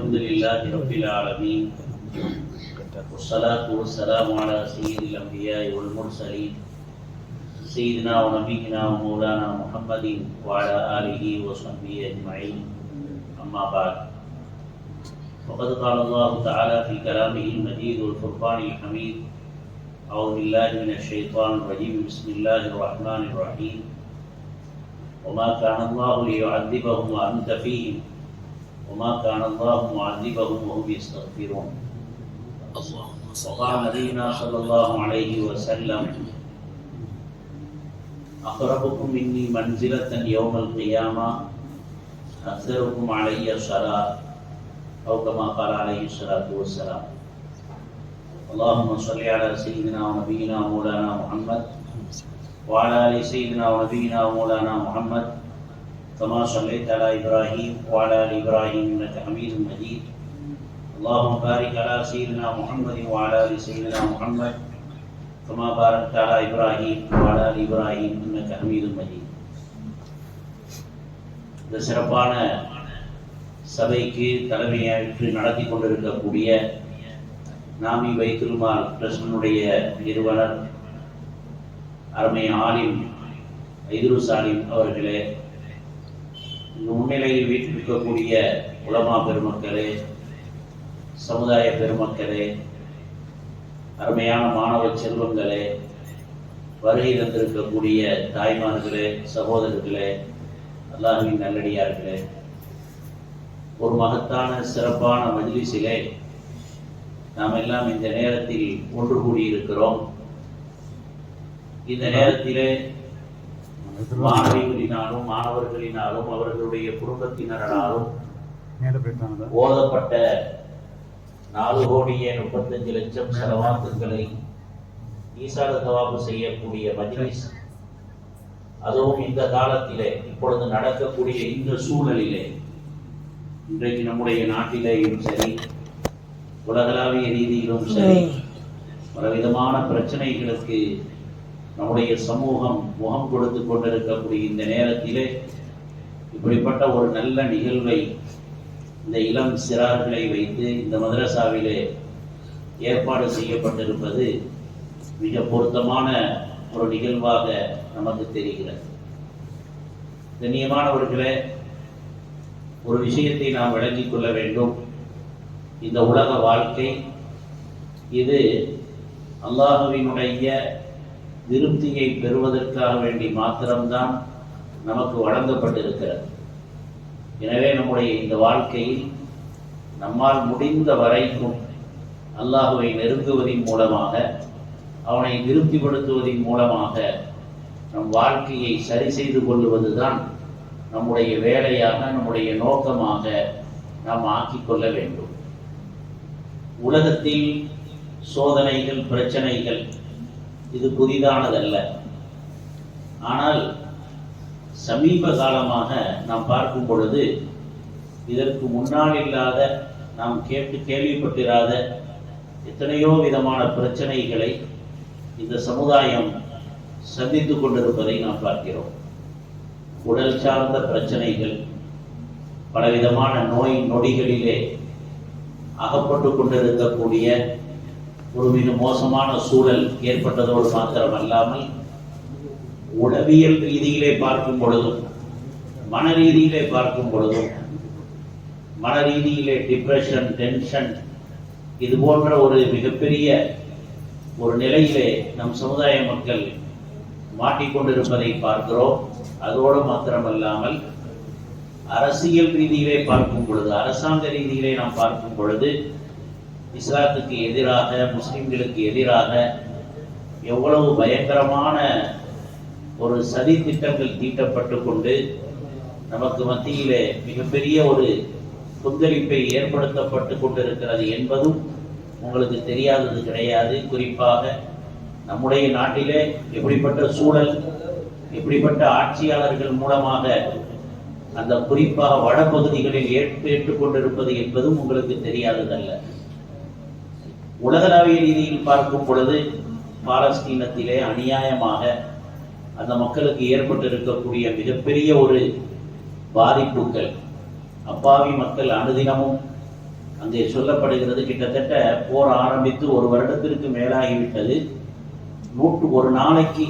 الحمد لله رب العالمين والصلاة والسلام على سيد الأنبياء والمرسلين سيدنا ونبينا ومولانا محمد وعلى آله وصحبه أجمعين أما بعد وقد قال الله تعالى في كلامه المجيد والفرقان الحميد أعوذ بالله من الشيطان الرجيم بسم الله الرحمن الرحيم وما كان الله ليعذبهم وأنت فيهم وما كان الله معذبهم وهم يستغفرون. وقال نبينا صلى الله عليه وسلم أقربكم مني منزلة يوم القيامة أكثركم علي الصلاة أو كما قال عليه الصلاة والسلام. اللهم صل على سيدنا ونبينا مولانا محمد وعلى آل سيدنا ونبينا ومولانا محمد كما صليت على إبراهيم وعلى آل إبراهيم إنك حميد مجيد. اللهم بارك على سيدنا محمد وعلى آل سيدنا محمد كما باركت على إبراهيم وعلى آل إبراهيم إنك حميد مجيد. இந்த சிறப்பான சபைக்கு தலைமையேற்று நடத்தி கொண்டிருக்கக்கூடிய நாமி பைத்துல் மால் ட்ரஸ்டினுடைய நிறுவனர் அருமை ஆலிம் ஐதுருஸ் ஆலிம் அவர்களே, முன்னிலையில் வீட்டிருக்கக்கூடிய உலமா பெருமக்களே, சமுதாய பெருமக்களே, அருமையான மாணவ செல்வங்களே, வருகை தந்திருக்கக்கூடிய தாய்மார்களே, சகோதரர்களே, அல்லாஹ்வின் நல்லடியார்களே, ஒரு மகத்தான சிறப்பான மஜ்லிஸிலே நாம் எல்லாம் இந்த நேரத்தில் ஒன்று கூடியிருக்கிறோம். இந்த நேரத்திலே மாணவிகளினாலும் மாணவர்களினாலும் அவர்களுடைய குடும்பத்தினராலும் ஓதப்பட்ட 4,35,00,000 ஸலவாத்துக்களை ஈசால தவாபு செய்யக்கூடிய மஜ்லிஸ், அதுவும் இந்த காலத்திலே இப்பொழுது நடக்கக்கூடிய இந்த சூழலிலே, இன்றைக்கு நம்முடைய நாட்டிலேயும் சரி உலகளாவிய ரீதியிலும் சரி பலவிதமான பிரச்சனைகளுக்கு நம்முடைய சமூகம் முகம் கொடுத்து கொண்டிருக்கக்கூடிய இந்த நேரத்திலே இப்படிப்பட்ட ஒரு நல்ல நிகழ்வை இந்த இளம் சிறார்களை வைத்து இந்த மதரசாவிலே ஏற்பாடு செய்யப்பட்டிருப்பது மிக பொருத்தமான ஒரு நிகழ்வாக நமக்கு தெரிகிறது. கண்ணியமானவர்களே, ஒரு விஷயத்தை நாம் விளங்கிக் கொள்ள வேண்டும். இந்த உலக வாழ்க்கை இது அல்லாஹ்வினுடைய திருப்தியை பெறுவதற்காக வேண்டி மாத்திரம்தான் நமக்கு வழங்கப்பட்டிருக்கிறது. எனவே நம்முடைய இந்த வாழ்க்கையில் நம்மால் முடிந்த வரைக்கும் அல்லாஹ்வை நெருங்குவதின் மூலமாக, அவனை திருப்திப்படுத்துவதின் மூலமாக நம் வாழ்க்கையை சரி செய்து கொள்வதுதான் நம்முடைய வேலையாக, நம்முடைய நோக்கமாக நாம் ஆக்கிக் கொள்ள வேண்டும். உலகத்தில் சோதனைகள், பிரச்சனைகள் இது புதிதானதல்ல. ஆனால் சமீப காலமாக நாம் பார்க்கும் பொழுது இதற்கு முன்னால் இல்லாத, நாம் கேள்விப்பட்டிராத எத்தனையோ விதமான பிரச்சனைகளை இந்த சமுதாயம் சந்தித்துக் கொண்டிருப்பதை நாம் பார்க்கிறோம். உடல் சார்ந்த பிரச்சனைகள், பலவிதமான நோய் நொடிகளிலே அகப்பட்டு கொண்டிருக்கக்கூடிய ஒரு மிக மோசமான சூழல் ஏற்பட்டதோடு மாத்திரமல்லாமல், உளவியல் ரீதியிலே பார்க்கும் பொழுதும் மன ரீதியிலே பார்க்கும் பொழுதும், மன ரீதியிலே டிப்ரெஷன், டென்ஷன், இது போன்ற ஒரு மிகப்பெரிய ஒரு நிலையிலே நம் சமுதாய மக்கள் மாட்டிக்கொண்டிருப்பதை பார்க்கிறோம். அதோடு மாத்திரமல்லாமல் அரசியல் ரீதியிலே பார்க்கும் பொழுது, அரசாங்க ரீதியிலே நாம் பார்க்கும் பொழுது இஸ்லாத்துக்கு எதிராக, முஸ்லிம்களுக்கு எதிராக எவ்வளவு பயங்கரமான ஒரு சதி திட்டங்கள் தீட்டப்பட்டு கொண்டு நமக்கு மத்தியிலே மிகப்பெரிய ஒரு கொந்தளிப்பை ஏற்படுத்தப்பட்டு கொண்டிருக்கிறது என்பதும் உங்களுக்கு தெரியாதது கிடையாது. குறிப்பாக நம்முடைய நாட்டிலே எப்படிப்பட்ட சூழல், எப்படிப்பட்ட ஆட்சியாளர்கள் மூலமாக அந்த குறிப்பாக வடபகுதிகளில் ஏற்பட்டுக் கொண்டிருப்பது என்பதும் உங்களுக்கு தெரியாததல்ல. உலகளாவிய ரீதியில் பார்க்கும் பொழுது பாலஸ்தீனத்திலே அநியாயமாக அந்த மக்களுக்கு ஏற்பட்டிருக்கக்கூடிய மிகப்பெரிய ஒரு பாதிப்புகள், அப்பாவி மக்கள் அனுதினமும் அங்கே சொல்லப்படுகிறது, கிட்டத்தட்ட போர் ஆரம்பித்து ஒரு வருடத்திற்கு மேலாகிவிட்டது. ஒரு நாளைக்கு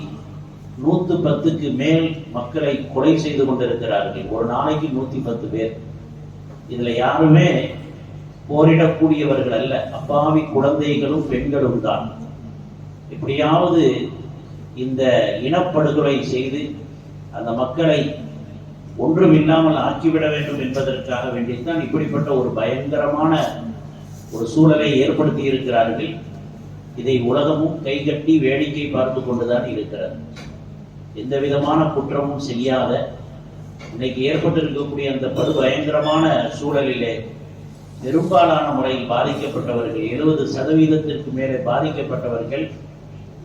110க்கு மேல் மக்களை கொலை செய்து கொண்டிருக்கிறார்கள். ஒரு நாளைக்கு 110 பேர். இதுல யாருமே போரிடக்கூடியவர்கள் அல்ல, அப்பாவி குழந்தைகளும் பெண்களும் தான். எப்படியாவது இந்த இனப்படுகொலை செய்து அந்த மக்களை ஒன்றுமில்லாமல் ஆக்கிவிட வேண்டும் என்பதற்காக வேண்டித்தான் இப்படிப்பட்ட ஒரு பயங்கரமான ஒரு சூழலை ஏற்படுத்தி இருக்கிறார்கள். இதை உலகமும் கைகட்டி வேடிக்கை பார்த்து கொண்டுதான் இருக்கிறது. எந்த விதமான குற்றமும் செய்யாத இன்னைக்கு ஏற்பட்டிருக்கக்கூடிய அந்த படுபயங்கரமான சூழலிலே பெரும்பாலான முறையில் பாதிக்கப்பட்டவர்கள், 70% மேலே பாதிக்கப்பட்டவர்கள்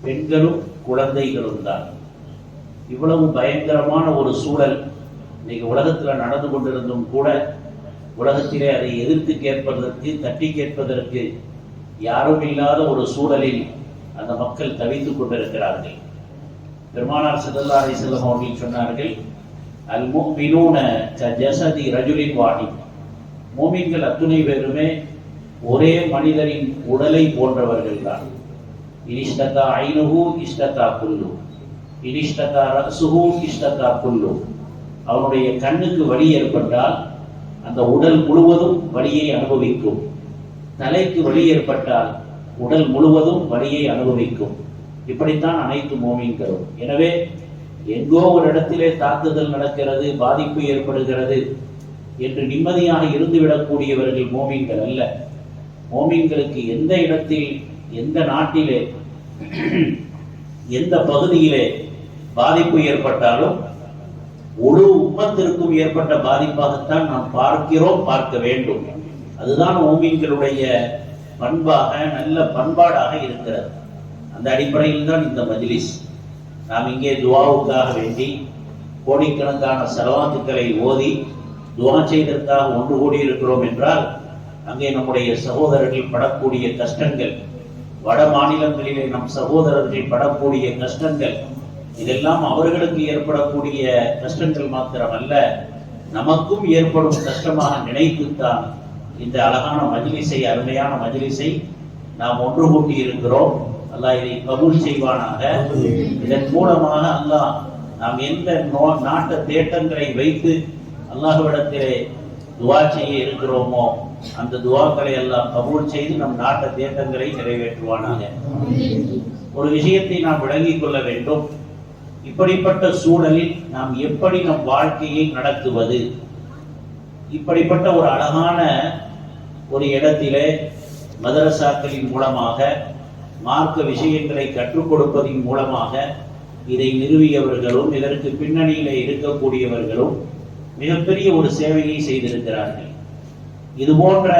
பெண்களும் குழந்தைகளும் தான். இவ்வளவு பயங்கரமான ஒரு சூழல் இன்னைக்கு உலகத்தில் நடந்து கொண்டிருந்தும் கூட உலகத்திலே அதை எதிர்த்து கேட்பதற்கு, தட்டி கேட்பதற்கு யாரும் இல்லாத ஒரு சூழலில் அந்த மக்கள் தவித்துக் கொண்டிருக்கிறார்கள். பெருமானார் ஸல்லல்லாஹு அலைஹி வஸல்லம் அவர்கள் சொன்னார்கள், அல் முஃமினூன கஜஸதி ரஜுலின் வாஹித். மூமின்கள் அத்துணை பேருமே ஒரே மனிதரின் உடலை போன்றவர்கள் தான். இனிஷ்தகா ஐனுஹு இஷ்தகா குல்லு, இனிஷ்தகா ரஸுஹு இஷ்தகா குல்லு. அவனுடைய கண்ணுக்கு வலி ஏற்பட்டால் அந்த உடல் முழுவதும் வலியை அனுபவிக்கும். தலைக்கு வலி ஏற்பட்டால் உடல் முழுவதும் வலியை அனுபவிக்கும். இப்படித்தான் அனைத்து மோமீன்களும். எனவே எங்கோ ஒரு இடத்திலே தாக்குதல் நடக்கிறது, பாதிப்பு ஏற்படுகிறது என்று நிம்மதியாக இருந்துவிடக்கூடியவர்கள் மோமீன்கள் அல்ல. மோமீன்களுக்கு எந்த இடத்தில், எந்த நாட்டிலே, எந்த பகுதியிலே பாதிப்பு ஏற்பட்டாலும் முழு உம்மத்திற்கும் ஏற்பட்ட பாதிப்பாகத்தான் நாம் பார்க்கிறோம், பார்க்க வேண்டும். அதுதான் மோமீன்களுடைய பண்பாக, நல்ல பண்பாடாக இருக்கிறது. அந்த அடிப்படையில் தான் இந்த மஜ்லிஸ். நாம் இங்கே துஆவுக்காக வேண்டி கோடிக்கணக்கான ஸலவாத்துக்களை ஓதி துஆ செய்ததற்காக ஒன்று கூடி இருக்கிறோம் என்றால், அங்கே நம்முடைய சகோதரர்கள் படக்கூடிய கஷ்டங்கள், வட மாநிலங்களிலே நம் சகோதரர்கள் படக்கூடிய கஷ்டங்கள், இதெல்லாம் அவர்களுக்கு ஏற்படக்கூடிய கஷ்டங்கள் மாத்திரமல்ல, நமக்கும் ஏற்படும் கஷ்டமாக நினைத்துத்தான் இந்த அழகான மஜ்லிஸை, அருமையான மஜ்லிஸை நாம் ஒன்று கூட்டி இருக்கிறோம். அல்லாஹ் இதை கபூல் செய்வானாக. இதன் மூலமாக அல்லாஹ் நாம் எந்த நாட்ட தேட்டங்களை வைத்து அல்லாஹ்விடத்திலே துஆ செய்ய இருக்கிறோமோ அந்த துஆக்களை எல்லாம் கபூல் செய்து நம் நாட்ட தேட்டங்களை நிறைவேற்றுவானாக. ஒரு விஷயத்தை நாம் விளங்கிக் கொள்ள வேண்டும். இப்படிப்பட்ட சூழலில் நாம் எப்படி நம் வாழ்க்கையை நடத்துவது? இப்படிப்பட்ட ஒரு அழகான ஒரு இடத்திலே மதரசாக்களின் மூலமாக, மார்க்க விஷயங்களை கற்றுக் கொடுப்பதின் மூலமாக இதை நிறுவியவர்களும் இதற்கு பின்னணியிலே இருக்கக்கூடியவர்களும் மிகப்பெரிய ஒரு சேவையை செய்திருக்கிறார்கள். இது போன்ற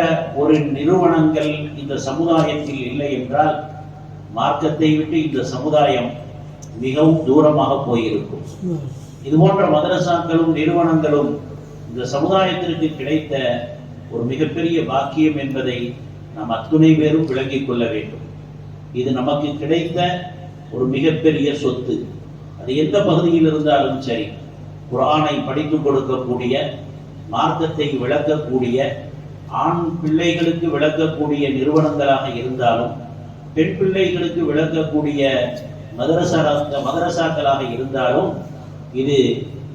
ஒரு நிறுவனங்கள் இந்த சமுதாயத்தில் இல்லை என்றால் மார்க்கத்தை விட்டு இந்த சமுதாயம் மிகவும் தூரமாக போயிருக்கும். இது போன்ற மதரசாக்களும் நிறுவனங்களும் இந்த சமுதாயத்திற்கு கிடைத்த ஒரு மிகப்பெரிய பாக்கியம் என்பதை நாம் அத்துணை பேரும் விளங்கிக் கொள்ள வேண்டும். இது நமக்கு கிடைத்த ஒரு மிகப்பெரிய சொத்து. அது எந்த பகுதியில் இருந்தாலும் சரி, குர்ஆனை படித்துக் கொடுக்கக்கூடிய, மார்க்கத்தை விளக்கக்கூடிய, ஆண் பிள்ளைகளுக்கு விளக்கக்கூடிய நிறுவனங்களாக இருந்தாலும், பெண் பிள்ளைகளுக்கு விளக்கக்கூடிய மதரசாக்களாக இருந்தாலும், இது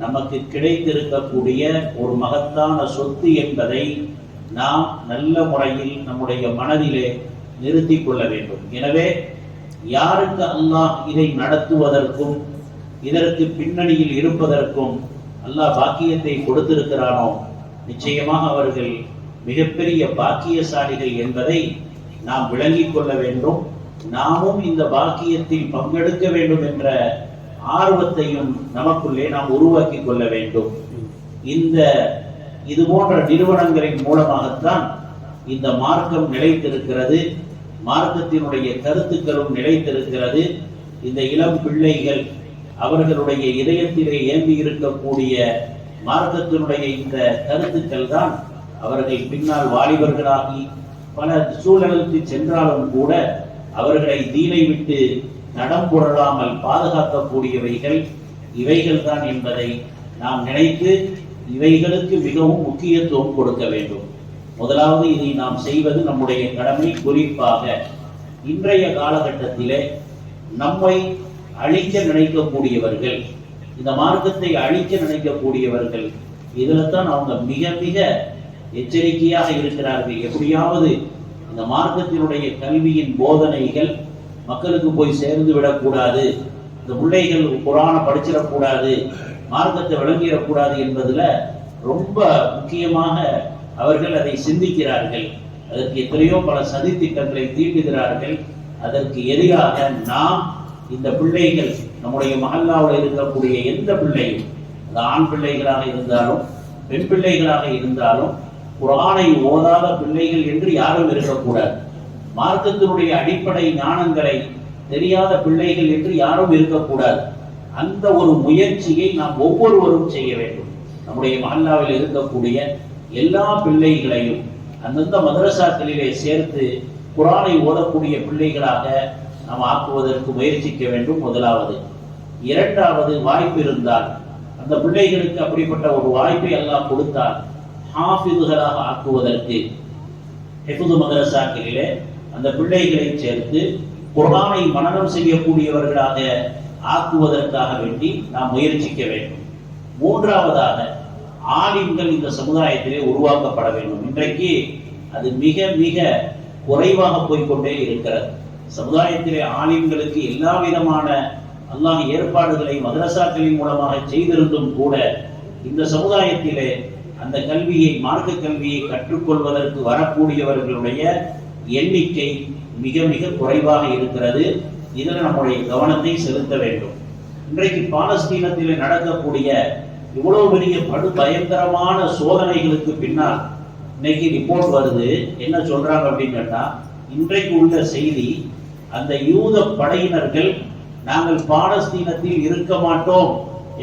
நமக்கு கிடைத்திருக்கக்கூடிய ஒரு மகத்தான சொத்து என்பதை நாம் நல்ல முறையில் நம்முடைய மனதிலே நிறுத்திக் கொள்ள வேண்டும். எனவே யாருக்கு அல்லாஹ் இதை நடத்துவதற்கும் இதற்கு பின்னணியில் இருப்பதற்கும் அல்லாஹ் பாக்கியத்தை கொடுத்திருக்கிறானோ, நிச்சயமாக அவர்கள் மிகப்பெரிய பாக்கியசாலிகள் என்பதை நாம் விளங்கிக் கொள்ள வேண்டும். நாமும் இந்த பாக்கியத்தில் பங்கெடுக்க வேண்டும் என்ற ஆர்வத்தையும் நமக்குள்ளே நாம் உருவாக்கி கொள்ள வேண்டும். இது போன்ற நிறுவனங்களின் மூலமாகத்தான் இந்த மார்க்கம் நிலைத்திருக்கிறது, மார்க்கத்தினுடைய கருத்துக்களும் நிலைத்திருக்கிறது. இந்த இளம் பிள்ளைகள் அவர்களுடைய இதயத்திலே ஏந்தி இருக்கக்கூடிய மார்க்கத்தினுடைய இந்த கருத்துக்கள் தான் அவர்கள் பின்னால் வாலிபர்களாகி பல சூழலுக்கு சென்றாலும் கூட அவர்களை தீனை விட்டு நடம் புரளாமல் பாதுகாக்கக்கூடியவைகள் இவைகள் தான் என்பதை நாம் நினைத்து இவைகளுக்கு மிகவும் முக்கியத்துவம் கொடுக்க வேண்டும். முதலாவது இதை நாம் செய்வது நம்முடைய கடமை. குறிப்பாக இன்றைய காலகட்டத்திலே நம்மை அழிக்க நினைக்கக்கூடியவர்கள், இந்த மார்க்கத்தை அழிக்க நினைக்கக்கூடியவர்கள், இதில் தான் அவங்க மிக மிக எச்சரிக்கையாக இருக்கிறார்கள். எப்படியாவது இந்த மார்க்கத்தினுடைய கல்வியின் போதனைகள் மக்களுக்கு போய் சேர்ந்து விடக்கூடாது, இந்த பிள்ளைகள் குர்ஆனை படிச்சிடக்கூடாது, மார்க்கத்தை விளங்கிடக்கூடாது என்பதுல ரொம்ப முக்கியமாக அவர்கள் அதை சிந்திக்கிறார்கள். அதற்கு எத்தனையோ பல சதி திட்டங்களை தீட்டுகிறார்கள். அதற்கு எதிராக நாம் இந்த பிள்ளைகள், நம்முடைய மஹல்லாவில் இருக்கக்கூடிய எந்த பிள்ளையும், அது ஆண் பிள்ளைகளாக இருந்தாலும் பெண் பிள்ளைகளாக இருந்தாலும், குர்ஆனை ஓதாத பிள்ளைகள் என்று யாரும் இருக்கக்கூடாது. மார்க்கத்தினுடைய அடிப்படை ஞானங்களை தெரியாத பிள்ளைகள் என்று யாரும் இருக்கக்கூடாது. அந்த ஒரு முயற்சியை நாம் ஒவ்வொருவரும் செய்ய வேண்டும். நம்முடைய மஹல்லாவில் இருக்கக்கூடிய எல்லா பிள்ளைகளையும் அந்தந்த மதரசாக்களிலே சேர்த்து குர்ஆனை ஓதக்கூடிய பிள்ளைகளாக நாம் ஆக்குவதற்கு முயற்சிக்க வேண்டும். முதலாவது. இரண்டாவது, வாய்ப்பு இருந்தால் அந்த பிள்ளைகளுக்கு அப்படிப்பட்ட ஒரு வாய்ப்பை அல்லாஹ் கொடுத்தால் ஹாஃபிதுகளாக ஆக்குவதற்கு ஹிஃப்து மதரசாக்களிலே அந்த பிள்ளைகளை சேர்த்து குர்ஆனை மனனம் செய்யக்கூடியவர்களாக ஆக்குவதற்காக வேண்டி நாம் முயற்சிக்க வேண்டும். மூன்றாவதாக, ஆலிம்கள் இந்த சமுதாயத்திலே உருவாக்கப்பட வேண்டும். இன்றைக்கு அது மிக மிக குறைவாக போய்கொண்டே இருக்கிறது. சமுதாயத்திலே ஆலிம்களுக்கு எல்லா விதமான அல்லாஹ் ஏற்பாடுகளை மதரசாக்களின் மூலமாக செய்திருந்தும் கூட இந்த சமுதாயத்திலே அந்த கல்வியை, மார்க்க கல்வியை கற்றுக்கொள்வதற்கு வரக்கூடியவர்களுடைய எண்ணிக்கை மிக மிக குறைவாக இருக்கிறது. இதில் நம்முடைய கவனத்தை செலுத்த வேண்டும். இன்றைக்கு பாலஸ்தீனத்திலே நடக்கக்கூடிய இவ்வளவு பெரிய படு பயங்கரமான சோதனைகளுக்கு பின்னால் இன்னைக்கு ரிப்போர்ட் வருது. என்ன சொல்றாங்க அப்படின்னு கேட்டா, இன்றைக்கு உள்ள செய்தி, அந்த யூத படையினர்கள் நாங்கள் பாலஸ்தீனத்தில் இருக்க மாட்டோம்,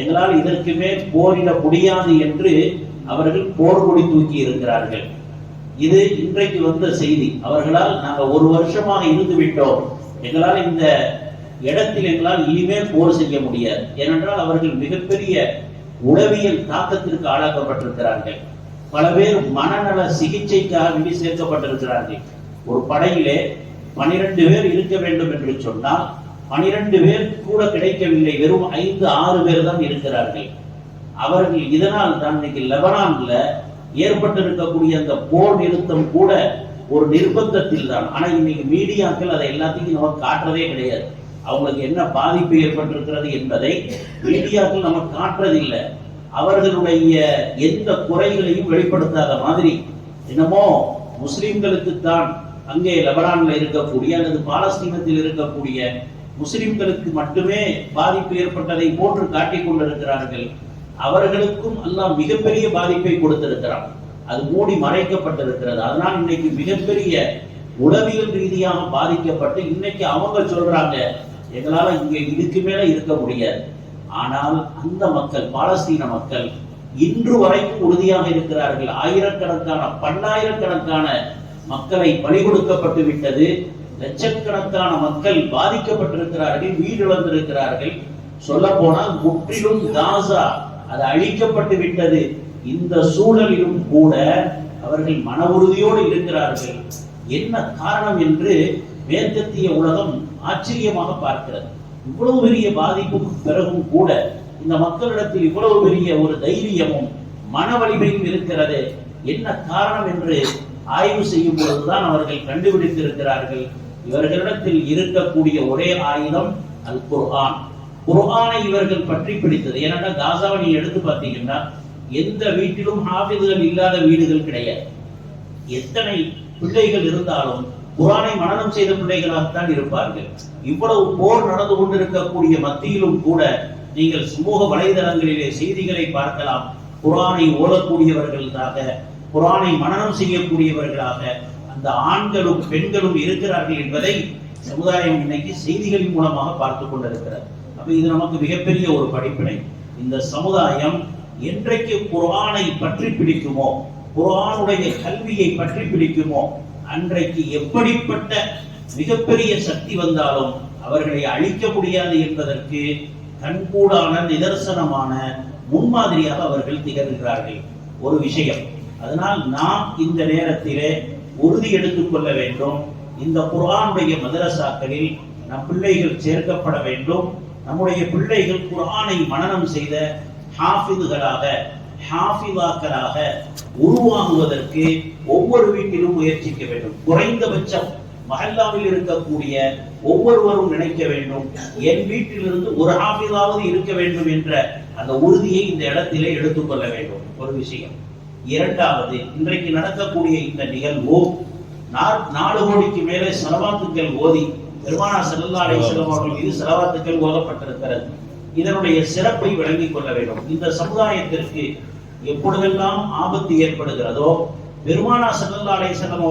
எங்களால் இதற்கு மேல் போரிட முடியாது என்று அவர்கள் போர்க்கொடி தூக்கி இருக்கிறார்கள். இது இன்றைக்கு வந்த செய்தி. அவர்களால் நாங்கள் ஒரு வருஷமாக இருந்து விட்டோம், எங்களால் இந்த இடத்தில் எங்களால் இனிமேல் போர் செய்ய முடியாது. ஏனென்றால் அவர்கள் மிகப்பெரிய உளவியல் தாக்கத்திற்கு ஆளாக்கப்பட்டிருக்கிறார்கள். பல பேர் மனநல சிகிச்சைக்காக வேண்டி சேர்க்கப்பட்டிருக்கிறார்கள். ஒரு படையிலே 12 பேர் இருக்க வேண்டும் என்று சொன்னால் 12 பேர் கூட கிடைக்கவில்லை, வெறும் 5-6 பேர் தான் இருக்கிறார்கள். அவர்கள் இதனால் தான் இன்னைக்கு லெபனான்ல ஏற்பட்டிருக்கக்கூடிய அந்த போர் நிறுத்தம் கூட ஒரு நிர்பந்தத்தில் தான். ஆனா இன்னைக்கு மீடியாக்கள் அதை எல்லாத்தையும் நமக்கு காட்டுறதே கிடையாது. அவங்களுக்கு என்ன பாதிப்பு ஏற்பட்டிருக்கிறது என்பதை மீடியாக்கள் நமக்கு காட்டுறதில்லை. அவர்களுடைய எந்த குறைகளையும் வெளிப்படுத்தாத மாதிரி என்னமோ முஸ்லிம்களுக்கு தான் அங்கே லெபனான்ல இருக்கக்கூடிய அல்லது பாலஸ்தீனத்தில் இருக்கக்கூடிய முஸ்லிம்களுக்கு மட்டுமே பாதிப்பு ஏற்பட்டதை போன்று காட்டிக் கொண்டிருக்கிறார்கள். அவர்களுக்கும் அல்லாஹ் மிகப்பெரிய பாதிப்பை கொடுத்திருக்கிறான். அது மூடி மறைக்கப்பட்டிருக்கிறது. அதனால் இன்னைக்கு மிகப்பெரிய உளவியல் ரீதியாக பாதிக்கப்பட்டு இன்னைக்கு அவங்க சொல்றாங்க, எங்களால இங்க இதுக்கு மேல இருக்க முடியாது. ஆனால் அந்த மக்கள், பாலஸ்தீன மக்கள் இன்று வரைக்கும் உறுதியாக இருக்கிறார்கள். ஆயிரக்கணக்கான, பல்லாயிரக்கணக்கான மக்களை பலி கொடுக்கப்பட்டு விட்டது. லட்சக்கணக்கான மக்கள் பாதிக்கப்பட்டிருக்கிறார்கள், வீடு இழந்திருக்கிறார்கள். சொல்ல போனால் முற்றிலும் காசா அது அழிக்கப்பட்டு விட்டது. இந்த சூழலிலும் கூட அவர்கள் மன உறுதியோடு இருக்கிறார்கள். என்ன காரணம் என்று மேற்கத்திய உலகம் ஆச்சரியமாக பார்க்கிறது. இவ்வளவு பெரிய பாதிப்புக்கு பிறகும் கூட இந்த மக்களிடத்தில் இவ்வளவு பெரிய ஒரு தைரியமும் மன வலிமையும் இருக்கிறது. என்ன காரணம் என்று ஆய்வு செய்யும் பொழுதுதான் அவர்கள் கண்டுபிடித்திருக்கிறார்கள், இவர்களிடத்தில் இருக்கக்கூடிய ஒரே ஆயுதம் அல் குர்ஆன். குர்ஆனை இவர்கள் பற்றி பிடித்தது. ஏன்னா காசாவை நீ எடுத்து பார்த்தீங்கன்னா எந்த வீட்டிலும் ஹாஃபிதுகள் இல்லாத வீடுகள் கிடையாது. எத்தனை பிள்ளைகள் இருந்தாலும் குர்ஆனை மனனம் செய்த பிள்ளைகளாகத்தான் இருப்பார்கள். இவ்வளவு போர் நடந்து கொண்டிருக்கக்கூடிய மத்தியிலும் கூட நீங்கள் சமூக வலைதளங்களிலே செய்திகளை பார்க்கலாம். குர்ஆனை ஓதக்கூடியவர்களாக, குர்ஆனை மனனம் செய்யக்கூடியவர்களாக அந்த ஆண்களும் பெண்களும் இருக்கிறார்கள் என்பதை சமுதாயம் இன்னைக்கு செய்திகளின் மூலமாக பார்த்து கொண்டிருக்கிறது. அப்ப இது நமக்கு மிகப்பெரிய ஒரு படிப்பினை. இந்த சமுதாயம் என்றைக்கு குர்ஆனை பற்றி பிடிக்குமோ, குர்ஆனுடைய கல்வியை பற்றி பிடிக்குமோ, அன்றைக்கு எப்படிப்பட்ட மிகப்பெரிய சக்தி வந்தாலும் அவர்களை அழிக்க முடியாது என்பதற்கு கண்கூடான நிதர்சனமான முன்மாதிரியாக அவர்கள் திகழ்கிறார்கள். ஒரு விஷயம், அதனால் நாம் இந்த நேரத்திலே உறுதி எடுத்துக் கொள்ள வேண்டும். இந்த குர்ஆனுடைய மதரசாக்களில் நம் பிள்ளைகள் சேர்க்கப்பட வேண்டும். நம்முடைய பிள்ளைகள் குர்ஆனை மனனம் செய்த ஹாஃபிதுகளாக ஹாஃபிதாக்களாக உருவாகுவதற்கு ஒவ்வொரு வீட்டிலும் முயற்சிக்க வேண்டும். குறைந்தபட்சம் மஹல்லாவில் இருக்கக்கூடிய ஒவ்வொருவரும் நினைக்க வேண்டும், என் வீட்டிலிருந்து ஒரு ஹாஃபிதாவது இருக்க வேண்டும் என்ற அந்த உறுதியை இந்த இடத்திலே எடுத்துக்கொள்ள வேண்டும். ஒரு விஷயம். இரண்டாவது, இன்றைக்கு நடக்கக்கூடிய இந்த நிகழ்வு 4 கோடிக்கு மேலே ஸலவாத்துக்கள் ஓதி பெருமானார் ஸல்லல்லாஹு அலைஹி வஸல்லம் அவர்கள் மீது ஸலவாத்துக்கள் ஓதப்பட்டிருக்கிறது. இதனுடைய சிறப்பை விளங்கிக் கொள்ள வேண்டும். இந்த சமுதாயத்திற்கு எப்பொழுதெல்லாம் ஆபத்து ஏற்படுகிறதோ பெருமானார் ஸல்லல்லாஹு அலைஹி வஸல்லம்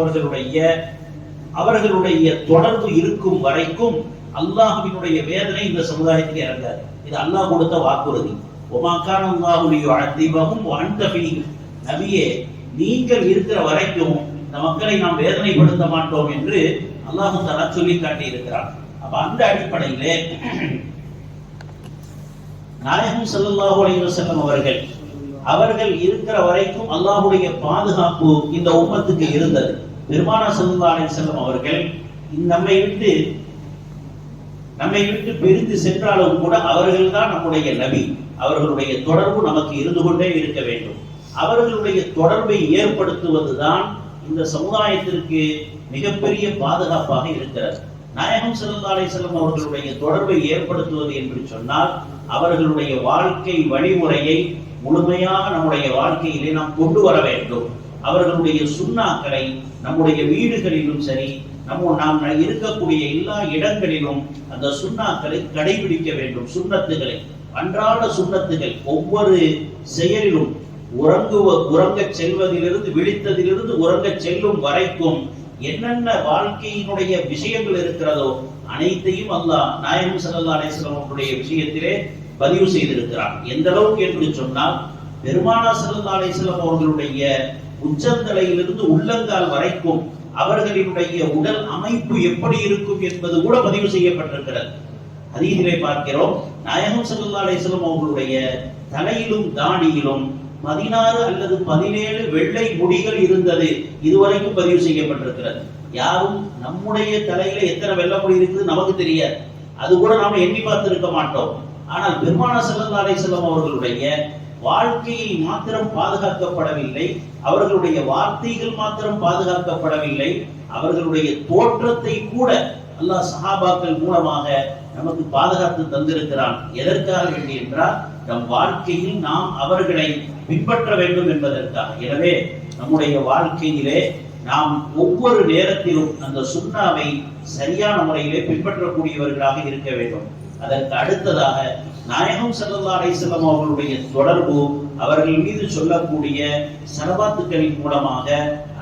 அவர்களுடைய தொடர்பு இருக்கும் வரைக்கும் அல்லாஹ்வினுடைய வேதனை இந்த சமுதாயத்துக்கு இறங்காது. இது அல்லாஹ் கொடுத்த வாக்குறுதி. வமா கான அல்லாஹு லியுஅதிபஹும் வ அன்த ஃபீஹிம். நபியே, நீங்கள் இருக்கிற வரைக்கும் இந்த மக்களை நாம் வேதனைப்படுத்த மாட்டோம் என்று அல்லாஹ் தஆலா சொல்லி காட்டி இருக்கிறார். அப்ப அந்த அடிப்படையிலே நாயகம் ஸல்லல்லாஹு அலைஹி வஸல்லம் அவர்கள் இருக்கிற வரைக்கும் அல்லாஹ்வுடைய பாதுகாப்பு இந்த உம்மத்துக்கு இருந்தது. பெருமானார் ஸல்லல்லாஹு அலைஹி வஸல்லம் அவர்கள் நம்மை விட்டு பிரிந்து சென்றாலும் கூட அவர்கள் தான் நம்முடைய நபி. அவர்களுடைய தொடர்பு நமக்கு இருந்து கொண்டே இருக்க வேண்டும். அவர்களுடைய தொடர்பை ஏற்படுத்துவதுதான் இந்த சமுதாயத்திற்கு மிகப்பெரிய பாதுகாப்பாக இருக்கிறது. நாயகம் ஸல்லல்லாஹு அலைஹி வஸல்லம் அவர்களுடைய தொடர்பை ஏற்படுத்துவது என்று சொன்னால் அவர்களுடைய வாழ்க்கை வழிமுறையை முழுமையாக நம்முடைய வாழ்க்கையிலே நாம் கொண்டு வர வேண்டும். அவர்களுடைய சுன்னாக்களை நம்முடைய வீடுகளிலும் சரி, நாம் இருக்கக்கூடிய எல்லா இடங்களிலும் அந்த சுன்னாக்களை கடைபிடிக்க வேண்டும். சுன்னத்துகளை, அன்றாட சுன்னத்துகள், ஒவ்வொரு செயலிலும் உறங்க செல்வதிலிருந்து விழித்ததிலிருந்து உறங்க செல்லும் வரைக்கும் என்னென்ன வாழ்க்கையினுடைய விஷயங்கள் இருக்கிறதோ அனைத்தையும் அல்லாஹ் நாயகம் ஸல்லல்லாஹு அலைஹி வஸல்லம் அவர்களுடைய விஷயத்திலே பதிவு செய்திருக்கிறார். எந்த அளவுக்கு என்று சொன்னால் பெருமானார் ஸல்லல்லாஹு அலைஹி வஸல்லம் அவர்களுடைய உச்சந்தலையிலிருந்து உள்ளங்கால் வரைக்கும் அவர்களினுடைய உடல் அமைப்பு எப்படி இருக்கும் என்பது கூட பதிவு செய்யப்பட்டிருக்கிறது. ஹதீஸிலே பார்க்கிறோம், நாயகம் ஸல்லல்லாஹு அலைஹி வஸல்லம் அவர்களுடைய தலையிலும் தாடியிலும் 16 அல்லது 17 வெள்ளை முடிகள் இருந்தது. இதுவரைக்கும் பதிவு செய்யப்பட்டிருக்கிறது. யாரும் நம்முடைய தலையில எத்தனை வெள்ளை முடி இருக்குது நமக்கு தெரியாது. அது கூட நாம எண்ணி பார்த்திருக்க மாட்டோம். ஆனால் பெருமானார் ஸல்லல்லாஹு அலைஹி வஸல்லம் அவர்களுடைய வாழ்க்கையை மாத்திரம் பாதுகாக்கப்படவில்லை, அவர்களுடைய வார்த்தைகள் மாத்திரம் பாதுகாக்கப்படவில்லை, அவர்களுடைய தோற்றத்தை கூட அல்லாஹ் சஹாபாக்கள் மூலமாக நமக்கு பாதுகாத்து தந்திருக்கிறான். எதற்காக வேண்டி என்றால் நம் வாழ்க்கையில் நாம் அவர்களை பின்பற்ற வேண்டும் என்பதற்காக. எனவே நம்முடைய வாழ்க்கையிலே நாம் ஒவ்வொரு நேரத்திலும் அந்த சுன்னாவை சரியான முறையிலே பின்பற்றக்கூடியவர்களாக இருக்க வேண்டும். அதற்கு அடுத்ததாக நாயகம் ஸல்லல்லாஹு அலைஹி வஸல்லம் அவர்களுடைய தொடர்பு அவர்கள் மீது சொல்லக்கூடிய ஸலவாத்துக்களின் மூலமாக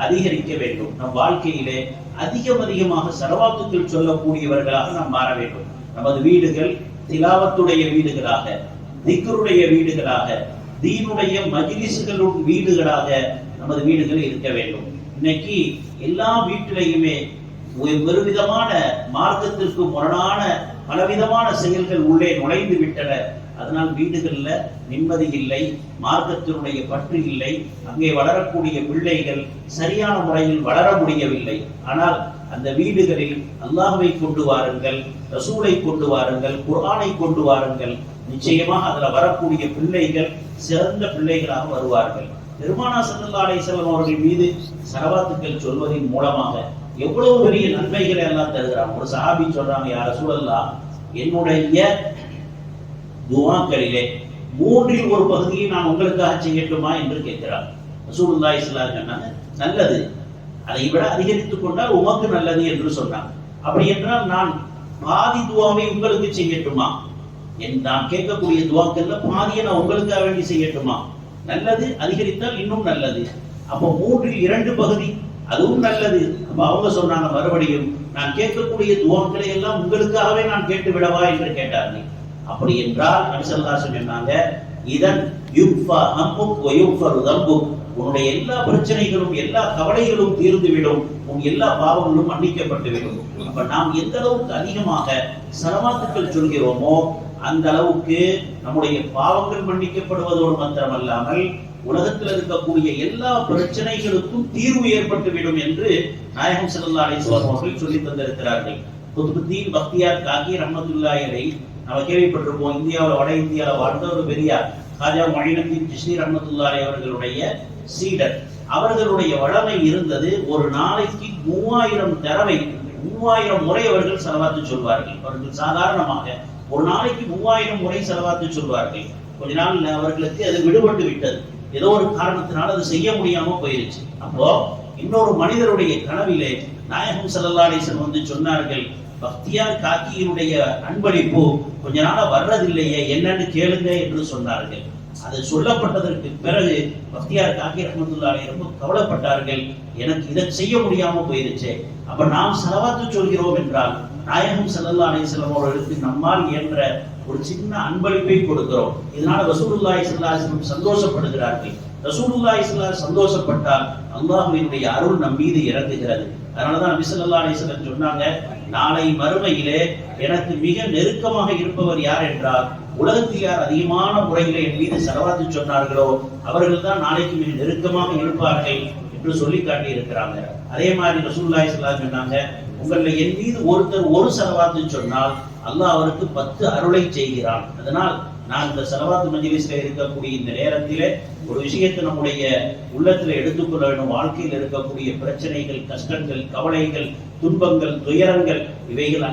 அதிகரிக்க வேண்டும். நம் வாழ்க்கையிலே அதிகமாக ஸலவாத்துக்கள் சொல்லக்கூடியவர்களாக நாம் மாற வேண்டும். நமது வீடுகள் திலாவத்துடைய வீடுகளாக, திக்ருடைய வீடுகளாக, தீனுடைய மஜ்லிஸ்களுடைய வீடுகளாக நமது வீடுகள் இருக்க வேண்டும். இன்னைக்கு எல்லா வீட்டிலையுமே ஒருவிதமான மார்க்கத்திற்கு முரணான பலவிதமான செயல்கள் உள்ளே நுழைந்து விட்டன. அதனால் வீடுகள்ல நிம்மதி இல்லை, மார்க்கத்தினுடைய பற்று இல்லை. அங்கே வளரக்கூடிய பிள்ளைகள் சரியான முறையில் வளர முடியவில்லை. ஆனால் அந்த வீடுகளில் அல்லாஹ்வை கொண்டு வாருங்கள், ரசூலை கொண்டு வாருங்கள், குர்ஆனை கொண்டு வாருங்கள். நிச்சயமாக அதுல வரக்கூடிய பிள்ளைகள் சிறந்த பிள்ளைகளாக வருவார்கள். பெருமானார் ஸல்லல்லாஹு அலைஹி வஸல்லம் அவர்கள் மீது ஸலவாத்துக்கள் சொல்வதன் மூலமாக எவ்வளவு பெரிய நன்மைகளை எல்லாம் தருகிறாங்க. ஒரு சஹாபி சொல்றாங்க, யா ரசூலல்லாஹ், என்னுடைய துஆக்களிலே 3இல் ஒரு பகுதியை நான் உங்களுக்காக செய்யட்டுமா என்று கேட்கிறார். ரசூலுல்லாஹி ஸல்லல்லாஹு அலைஹி வஸல்லம் நல்லது, அதை விட அதிகரித்துக் கொண்டால் உமக்கு நல்லது என்று சொன்னாங்க. அப்படி என்றால் நான் பாதி துஆவை உங்களுக்கு செய்யட்டுமா? நான் கேட்கக்கூடிய துஆக்கள்ல பாதியை நான் உங்களுக்காக வேண்டி செய்யட்டுமா? நல்லது, அதிகரித்தால் இன்னும் நல்லது. அப்போ 3இல் 2 பகுதி அதுவும் நல்லது. அப்ப அவங்க சொன்னாங்க மறுபடியும், நான் கேட்கக்கூடிய துஆக்களை எல்லாம் உங்களுக்காகவே நான் கேட்டு விடவா என்று கேட்டார்கள். அப்படி என்றால் நபி ஸல்லல்லாஹு அலைஹி வஸல்லம் சொன்னாங்க, இதன் யுக்ஃபா ஹம்முக் வ யுக்ஃபரு தம்புக், உன்னுடைய எல்லா பிரச்சனைகளும் எல்லா கவலைகளும் தீர்ந்துவிடும், உன் எல்லா பாவங்களும் மன்னிக்கப்பட்டு விடும். அப்ப நாம் எந்த அளவுக்கு அதிகமாக ஸலவாத்துக்கள் சொல்கிறோமோ அந்த அளவுக்கு நம்முடைய பாவங்கள் மன்னிக்கப்படுவதோடு மாத்திரமல்லாமல் உலகத்தில் இருக்கக்கூடிய எல்லா பிரச்சனைகளுக்கும் தீர்வு ஏற்பட்டுவிடும் என்று நாயகம் ஸல்லல்லாஹு அலைஹி வஸல்லம் அவர்கள் சொல்லி தந்திருக்கிறார்கள். குத்புத்தீன் பக்தியார் காக்கி ரஹ்மத்துல்லாஹி அலைஹி நம்ம கேள்விப்பட்டிருப்போம். இந்தியாவில் வட இந்தியாவில் வாழ்ந்த ஒரு பெரியார் காஜா மொய்னுத்தீன் சிஷ்தி ரஹ்மத்துல்லாஹி அவர்களுடைய சீடர். அவர்களுடைய வழமை இருந்தது, ஒரு நாளைக்கு 3000 தடவை 3000 முறை அவர்கள் ஸலவாத்து சொல்வார்கள். அவர்கள் சாதாரணமாக ஒரு நாளைக்கு 3000 முறை ஸலவாத்து சொல்வார்கள். கொஞ்ச நாள் அவர்களுக்கு அது விடுபட்டு விட்டது, ஏதோ ஒரு காரணத்தினால் அது செய்ய முடியாம போயிருச்சு. அப்போ இன்னொரு மனிதருடைய கனவிலே நாயகம் ஸல்லல்லாஹு அலைஹி வஸல்லம் வந்து சொன்னார்கள், பக்தியார் காக்கியினுடைய அன்பளிப்பு கொஞ்ச நாளா வர்றதில்லையே, என்னன்னு கேளுங்க என்று சொன்னார்கள். அது சொல்லப்பட்டதற்கு பிறகு பக்தியார் காக்கி ரஹ்மத்துல்லாஹி அலைஹி ரொம்ப கவலைப்பட்டார்கள். எனக்கு இதை செய்ய முடியாம போயிருச்சு, அப்ப நாம் ஸலவாத்து சொல்கிறோம் என்றால் நாயகம் ஸல்லல்லாஹு அலைஹி வஸல்லம் அவர்களுக்கு நம்மால் என்ற ஒரு சின்ன அன்பளிப்பை கொடுக்கிறோம். இதனால ரசூலுல்லாஹி ஸல்லல்லாஹு அலைஹி வஸல்லம் சந்தோஷப்படுகிறார்கள். ரசூலுல்லாஹி ஸல்லல்லாஹு அலைஹி வஸல்லம் சந்தோஷப்பட்டால் அல்லாஹ்வினுடைய அருள் நம் மீது இறங்குகிறது. அதனாலதான் நபி ஸல்லல்லாஹு அலைஹி வஸல்லம் சொன்னாங்க, நாளை மறுமையிலே எனக்கு மிக நெருக்கமாக இருப்பவர் யார் என்றால், உலகத்தில் யார் அதிகமான முறையில் என் மீது ஸலவாத்து சொன்னார்களோ அவர்கள் தான் நாளைக்கு மிக நெருக்கமாக இருப்பார்கள் என்று சொல்லி காட்டி இருக்கிறாங்க. அதே மாதிரி ரசூலுல்லாஹி ஸல்லல்லாஹு அலைஹி வஸல்லம் சொன்னாங்க, உங்களில் என் மீது ஒருத்தர் ஒரு ஸலவாத்து சொன்னால் அல்லாஹ் அவருக்கு 10 அருளை செய்கிறான். அதனால் நான் இந்த ஸலவாத்து மஜ்லிஸ்ல இருக்கக்கூடிய இந்த நேரத்திலே ஒரு விஷயத்தை நம்முடைய உள்ளத்துல எடுத்துக்கொள்ள வேண்டும். வாழ்க்கையில் இருக்கக்கூடிய பிரச்சனைகள், கஷ்டங்கள், கவலைகள், துன்பங்கள், துயரங்கள், இவைகள்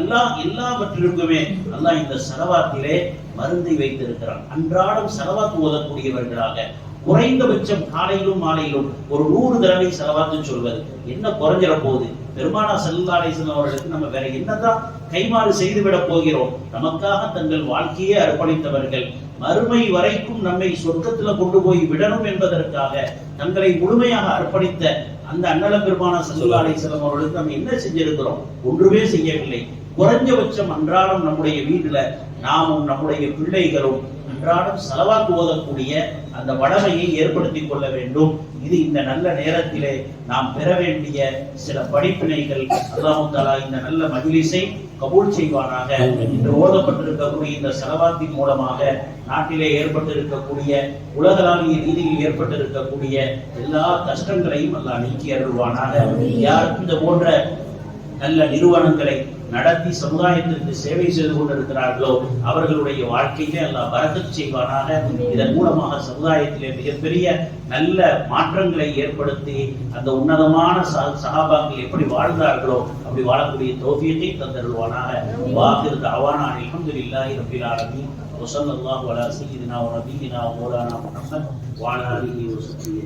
எல்லாவற்றிற்குமே அல்லாஹ் இந்த ஸலவாத்திலே மருந்தை வைத்திருக்கிறான். அன்றாடம் ஸலவாத் ஓதக்கூடியவர்களாக குறைந்தபட்சம் காலையிலும் மாலையிலும் ஒரு 100 தடவை ஸலவாத்து சொல்வது என்ன குறைஞ்சிட போகுது? பெருமானார் ஸல்லல்லாஹு அலைஹி வஸல்லம் அவர்களுக்கு நம்ம வேற என்னதான் கைமாறு செய்துவிட போகிறோம்? நமக்காக தங்கள் வாழ்க்கையை அர்ப்பணித்தவர்கள், மறுமை வரைக்கும் நம்மை சொர்க்கத்துல கொண்டு போய் விடணும் என்பதற்காக தங்களை முழுமையாக அர்ப்பணித்த அந்த அண்ணல பெருமானார் ஸல்லல்லாஹு அலைஹி வஸல்லம் அவர்களுக்கு நம்ம என்ன செஞ்சிருக்கிறோம்? ஒன்றுமே செய்யவில்லை. குறைஞ்சபட்சம் அன்றாடம் நம்முடைய வீட்டுல நாமும் நம்முடைய பிள்ளைகளும் அன்றாடம் ஸலவாத் ஓதக்கூடிய அந்த வடமையை ஏற்படுத்திக் கொள்ள வேண்டும். இது இந்த நல்ல நேரத்திலே நாம் பெற வேண்டிய சில படிப்பினைகள். அல்லாஹ் தஆலா இந்த நல்ல மஜ்லிஸை கபூல் செய்வானாக. இன்று ஓதப்பட்டிருக்கக்கூடிய இந்த ஸலவாத்தின் மூலமாக நாட்டிலே ஏற்பட்டிருக்கக்கூடிய உலகளாவிய ரீதியில் ஏற்பட்டிருக்கக்கூடிய எல்லா கஷ்டங்களையும் அல்லாஹ் நீக்கி அருள்வானாக. யார் இந்த போன்ற நல்ல நிறுவனங்களை நடத்தி சமுதாயத்திற்கு சேவை செய்து கொண்டிருக்கிறார்களோ அவர்களுடைய வாழ்க்கையிலே அல்லாஹ் பரக்கத் செய்வானாக. இதன் மூலமாக சமுதாயத்திலே மிகப்பெரிய நல்ல மாற்றங்களை ஏற்படுத்தி அந்த உன்னதமான சஹாபாக்கள் எப்படி வாழ்ந்தார்களோ அப்படி வாழக்கூடிய தௌஃபீகை தந்தருள்வானாக. வாஹிரு தஅவானா அல்ஹம்துலில்லாஹி ரப்பில் ஆலமீன் வ ஸல்லல்லாஹு அலா சய்யிதினா வ நபியினா வ மௌலானா முஹம்மத் வ அலா ஆலிஹி வ ஸஹ்பிஹி.